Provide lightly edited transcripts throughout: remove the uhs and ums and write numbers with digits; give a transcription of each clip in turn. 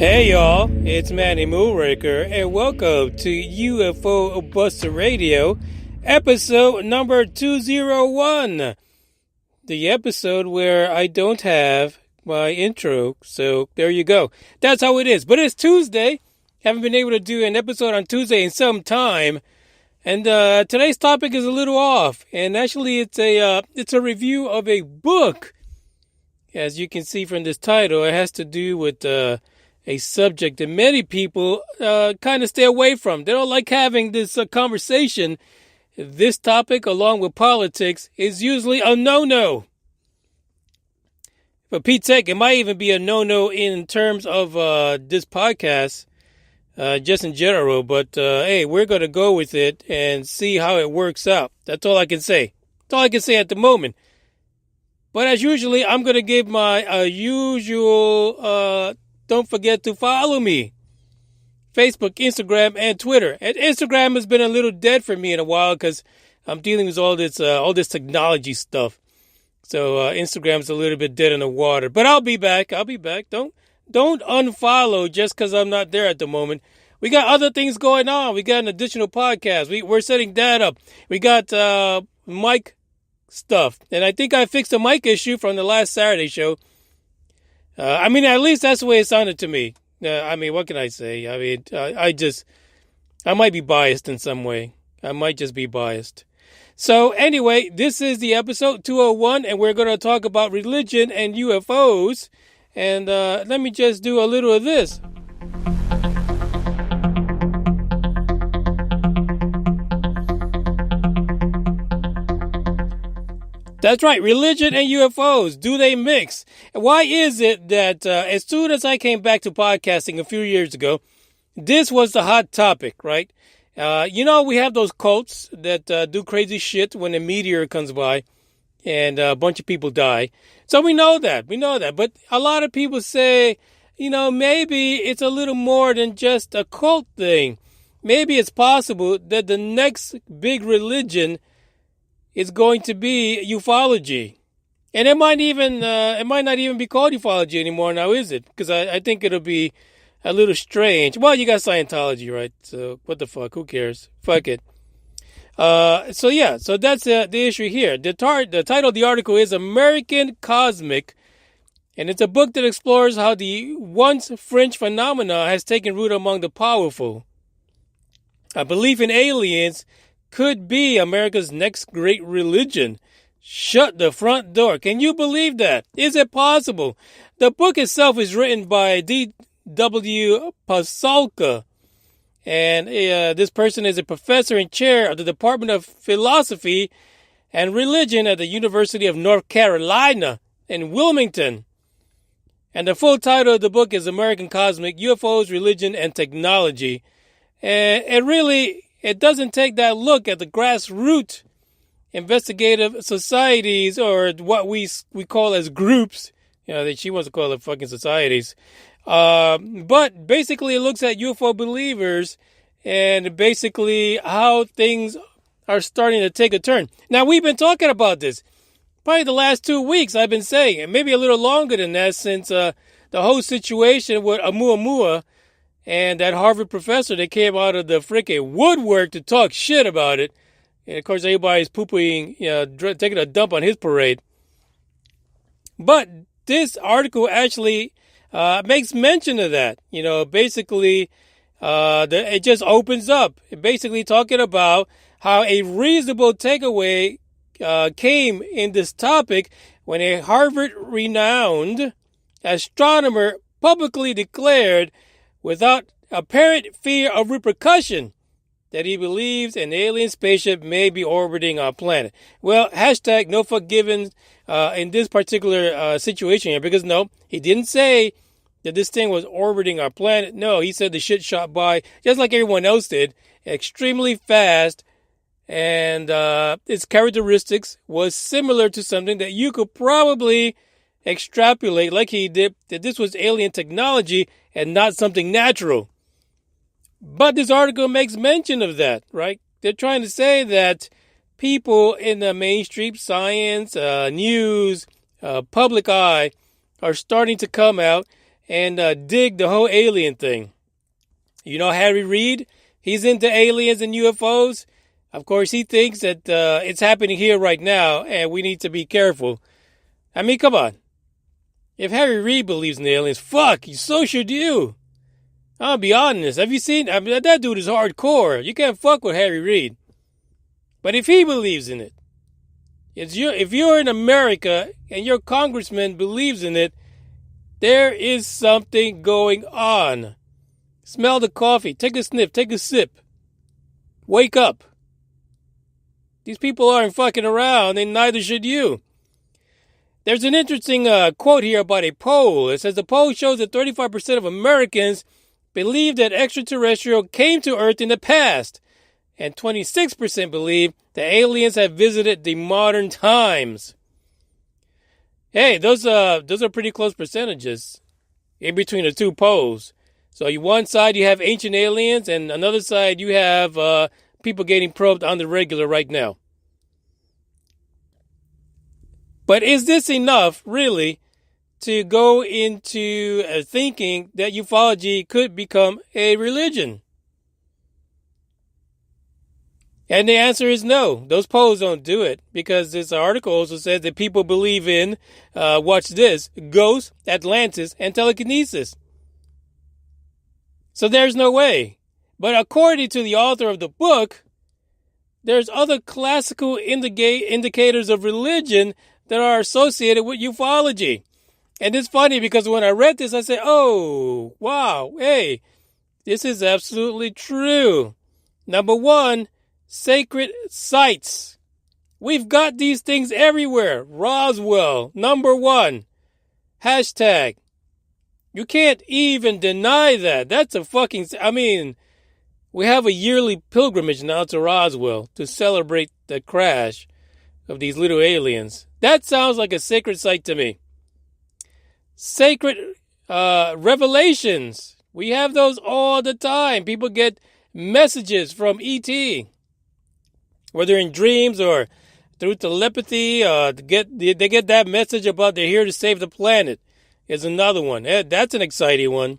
Hey y'all, it's Manny Moonraker, and welcome to UFO Buster Radio, episode number 201. The episode where I don't have my intro, so there you go. That's how it is. But it's Tuesday. Haven't been able to do an episode on Tuesday in some time. And today's topic is a little off. And actually it's a review of a book. As you can see from this title, it has to do with a subject that many people kind of stay away from. They don't like having this conversation. This topic, along with politics, is usually a no-no. For Pete's sake, it might even be a no-no in terms of this podcast, just in general. But, hey, we're going to go with it and see how it works out. That's all I can say. That's all I can say at the moment. But as usually, I'm going to give my usual, don't forget to follow me. Facebook, Instagram, and Twitter. And Instagram has been a little dead for me in a while because I'm dealing with all this technology stuff. So Instagram's a little bit dead in the water. But I'll be back. Don't unfollow just because I'm not there at the moment. We got other things going on. We got an additional podcast. We're setting that up. We got mic stuff. And I think I fixed the mic issue from the last Saturday show. At least that's the way it sounded to me. What can I say? I might be biased in some way. I might just be biased. So anyway, this is the episode 201, and we're going to talk about religion and UFOs. And let me just do a little of this. That's right, religion and UFOs, do they mix? Why is it that as soon as I came back to podcasting a few years ago, this was the hot topic, right? We have those cults that do crazy shit when a meteor comes by and a bunch of people die. So we know that. But a lot of people say, maybe it's a little more than just a cult thing. Maybe it's possible that the next big religion is going to be ufology. And it might not even be called ufology anymore now, is it? Because I think it'll be a little strange. Well, you got Scientology, right? So what the fuck? Who cares? Fuck it. So that's the issue here. The title of the article is American Cosmic, and it's a book that explores how the once fringe phenomena has taken root among the powerful. A belief in aliens could be America's next great religion. Shut the front door. Can you believe that? Is it possible? The book itself is written by D.W. Pasulka. And this person is a professor and chair of the Department of Philosophy and Religion at the University of North Carolina in Wilmington. And the full title of the book is American Cosmic, UFOs, Religion, and Technology. And it doesn't take that look at the grassroots investigative societies, or what we call as groups. She wants to call it fucking societies. But basically it looks at UFO believers and basically how things are starting to take a turn. Now, we've been talking about this probably the last 2 weeks, I've been saying, and maybe a little longer than that, since the whole situation with Oumuamua and that Harvard professor that came out of the freaking woodwork to talk shit about it. And of course, everybody's pooping, taking a dump on his parade. But this article actually makes mention of that. Basically, it just opens up. Basically talking about how a reasonable takeaway came in this topic when a Harvard-renowned astronomer publicly declared, without apparent fear of repercussion, that he believes an alien spaceship may be orbiting our planet. Well, hashtag no forgiven in this particular situation here, because no, he didn't say that this thing was orbiting our planet. No, he said the shit shot by, just like everyone else did, extremely fast, and its characteristics was similar to something that you could probably extrapolate, like he did, that this was alien technology and not something natural. But this article makes mention of that, right? They're trying to say that people in the mainstream science, news, public eye are starting to come out and dig the whole alien thing. You know Harry Reid? He's into aliens and UFOs. Of course, he thinks that it's happening here right now, and we need to be careful. I mean, come on. If Harry Reid believes in aliens, fuck, so should you. I'll be honest. Have you seen? I mean, that dude is hardcore. You can't fuck with Harry Reid. But if he believes in it, if you're in America and your congressman believes in it, there is something going on. Smell the coffee. Take a sniff. Take a sip. Wake up. These people aren't fucking around, and neither should you. There's an interesting quote here about a poll. It says the poll shows that 35% of Americans believe that extraterrestrial came to Earth in the past, and 26% believe that aliens have visited the modern times. Hey, those are pretty close percentages in between the two polls. So one side you have ancient aliens, and another side you have people getting probed on the regular right now. But is this enough, really, to go into thinking that ufology could become a religion? And the answer is no. Those polls don't do it, because this article also says that people believe in, watch this, ghosts, Atlantis, and telekinesis. So there's no way. But according to the author of the book, there's other classical indicators of religion that are associated with ufology. And it's funny because when I read this, I said, oh, wow, hey, this is absolutely true. Number one, sacred sites. We've got these things everywhere. Roswell, number one. Hashtag. You can't even deny that. That's a fucking, we have a yearly pilgrimage now to Roswell to celebrate the crash of these little aliens. That sounds like a sacred site to me. Sacred revelations. We have those all the time. People get messages from ET, whether in dreams or through telepathy. They get that message about they're here to save the planet. Is another one. That's an exciting one.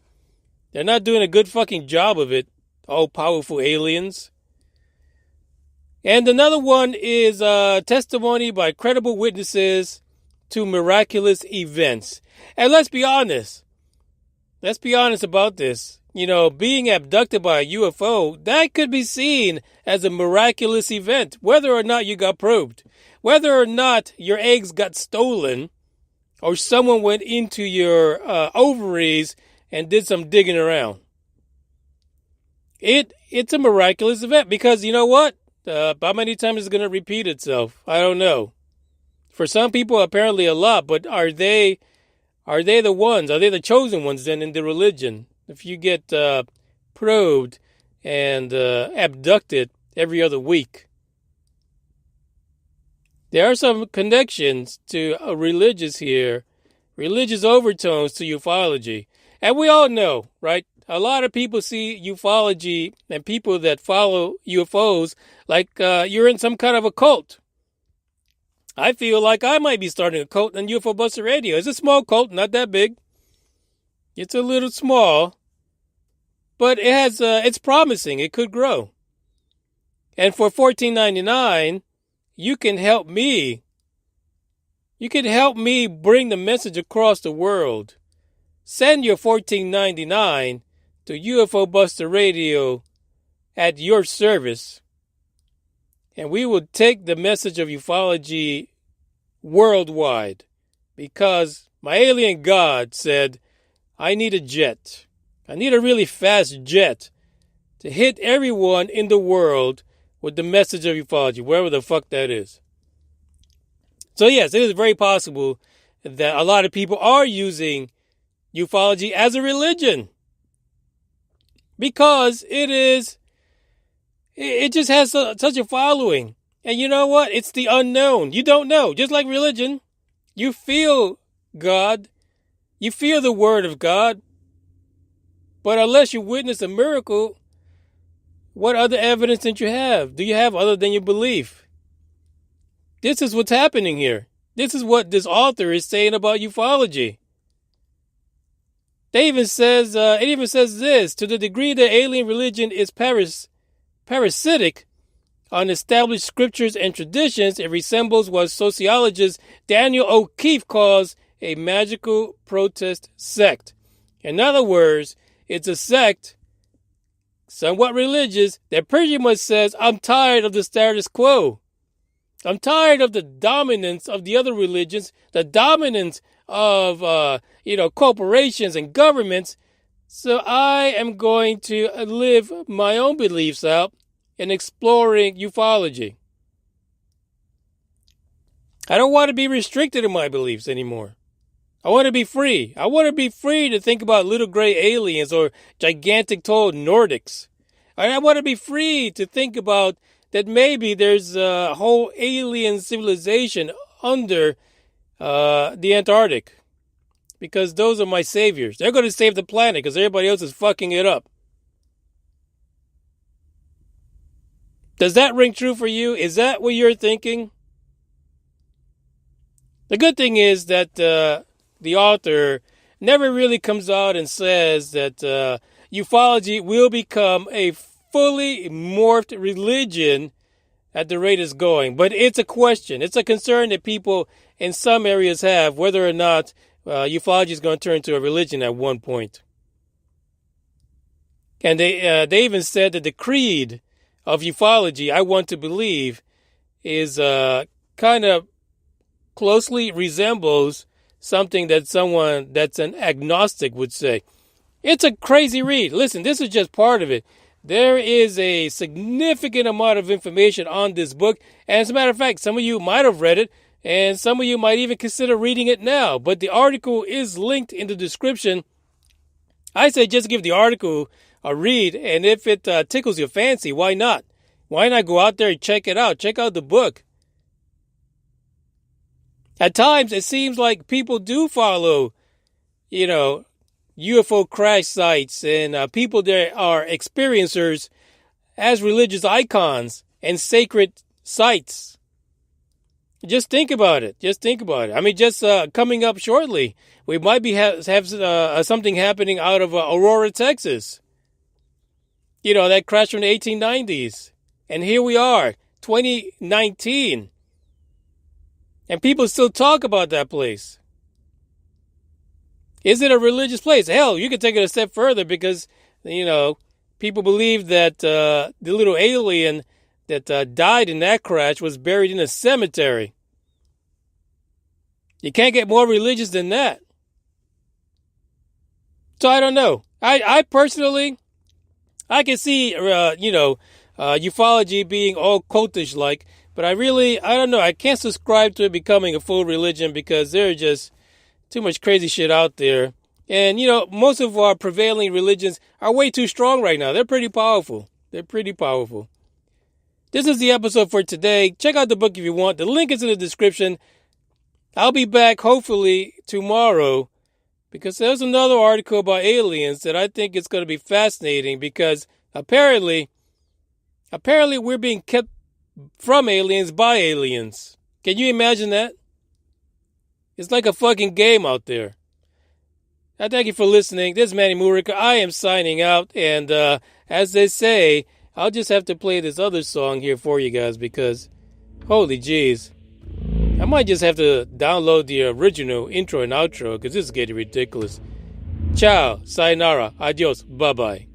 They're not doing a good fucking job of it. All powerful aliens. And another one is testimony by credible witnesses to miraculous events. And let's be honest. Let's be honest about this. You know, being abducted by a UFO, that could be seen as a miraculous event, whether or not you got probed, whether or not your eggs got stolen, or someone went into your ovaries and did some digging around. It's a miraculous event because you know what? How many times is it going to repeat itself? I don't know. For some people, apparently a lot, but are they the ones? Are they the chosen ones then in the religion? If you get probed and abducted every other week. There are some connections to religious overtones to ufology. And we all know, right? A lot of people see ufology and people that follow UFOs like you're in some kind of a cult. I feel like I might be starting a cult on UFO Buster Radio. It's a small cult, not that big. It's a little small, but it has it's promising. It could grow. And for $14.99, you can help me. You can help me bring the message across the world. Send your $14.99 to UFO Buster Radio at your service. And we will take the message of ufology worldwide. Because my alien God said, I need a jet. I need a really fast jet to hit everyone in the world with the message of ufology, wherever the fuck that is. So yes, it is very possible that a lot of people are using ufology as a religion. Because it just has such a following. And you know what? It's the unknown. You don't know. Just like religion, you feel God. You feel the word of God. But unless you witness a miracle, what other evidence do you have? Do you have other than your belief? This is what's happening here. This is what this author is saying about ufology. It even says this: to the degree that alien religion is parasitic on established scriptures and traditions, it resembles what sociologist Daniel O'Keefe calls a magical protest sect. In other words, it's a sect, somewhat religious, that pretty much says, I'm tired of the status quo. I'm tired of the dominance of the other religions, the dominance of, corporations and governments. So I am going to live my own beliefs out in exploring ufology. I don't want to be restricted in my beliefs anymore. I want to be free. I want to be free to think about little gray aliens or gigantic tall Nordics. I want to be free to think about that maybe there's a whole alien civilization under the Antarctic. Because those are my saviors. They're going to save the planet because everybody else is fucking it up. Does that ring true for you? Is that what you're thinking? The good thing is that the author never really comes out and says that ufology will become a fully morphed religion at the rate it's going. But it's a question. It's a concern that people in some areas have, whether or not ufology is going to turn into a religion at one point. And they even said that the creed of ufology, I want to believe, is kind of closely resembles something that someone that's an agnostic would say. It's a crazy read. Listen, this is just part of it. There is a significant amount of information on this book. And as a matter of fact, some of you might have read it, and some of you might even consider reading it now. But the article is linked in the description. I say just give the article a read, and if it tickles your fancy, why not? Why not go out there and check it out? Check out the book. At times, it seems like people do follow, UFO crash sites and people that are experiencers as religious icons and sacred sites. Just think about it. I mean, just coming up shortly, we might be have something happening out of Aurora, Texas. That crash from the 1890s. And here we are, 2019. And people still talk about that place. Is it a religious place? Hell, you could take it a step further because, people believe that the little alien that died in that crash was buried in a cemetery. You can't get more religious than that. So I don't know. I personally, I can see, ufology being all cultish-like, but I don't know. I can't subscribe to it becoming a full religion because there's just too much crazy shit out there. And, most of our prevailing religions are way too strong right now. They're pretty powerful. This is the episode for today. Check out the book if you want. The link is in the description. I'll be back hopefully tomorrow because there's another article about aliens that I think is going to be fascinating because apparently we're being kept from aliens by aliens. Can you imagine that? It's like a fucking game out there. I thank you for listening. This is Manny Murica. I am signing out. And as they say, I'll just have to play this other song here for you guys because, holy jeez. I might just have to download the original intro and outro because this is getting ridiculous. Ciao. Sayonara. Adios. Bye-bye.